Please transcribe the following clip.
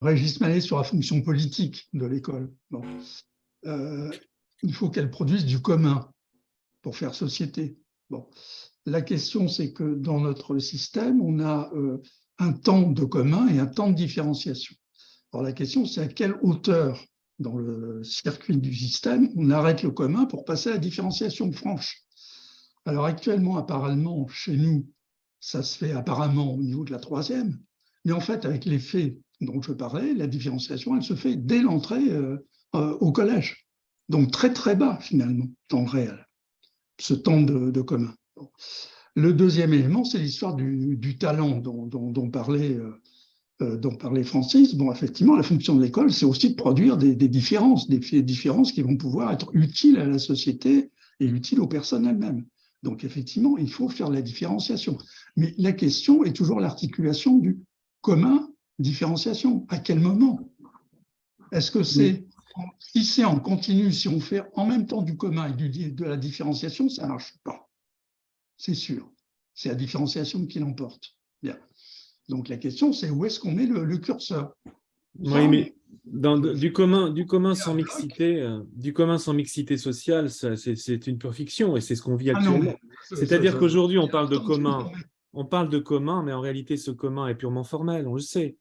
Régis Malet sur la fonction politique de l'école. Bon. Il faut qu'elle produise du commun pour faire société. Bon. La question, c'est que dans notre système, on a un temps de commun et un temps de différenciation. Alors la question, c'est à quelle hauteur dans le circuit du système on arrête le commun pour passer à la différenciation franche. Alors actuellement, apparemment, chez nous, ça se fait apparemment au niveau de la troisième, mais en fait, avec les faits dont je parlais, la différenciation, elle se fait dès l'entrée au collège. Donc très très bas finalement, dans le réel, ce temps de commun. Bon. Le deuxième élément, c'est l'histoire du talent dont parlait Francis. Bon, effectivement, la fonction de l'école, c'est aussi de produire des différences qui vont pouvoir être utiles à la société et utiles aux personnes elles-mêmes. Donc, effectivement, il faut faire la différenciation. Mais la question est toujours l'articulation du commun, différenciation. À quel moment? Est-ce que c'est, si c'est en continu, si on fait en même temps du commun et de la différenciation, ça ne marche pas. C'est sûr. C'est la différenciation qui l'emporte. Bien. Donc la question, c'est où est-ce qu'on met le curseur? Oui, mais du commun sans mixité, sociale, c'est une fiction et c'est ce qu'on vit Ah non, mais actuellement. C'est-à-dire qu'aujourd'hui, on parle de commun, mais en réalité, ce commun est purement formel, on le sait.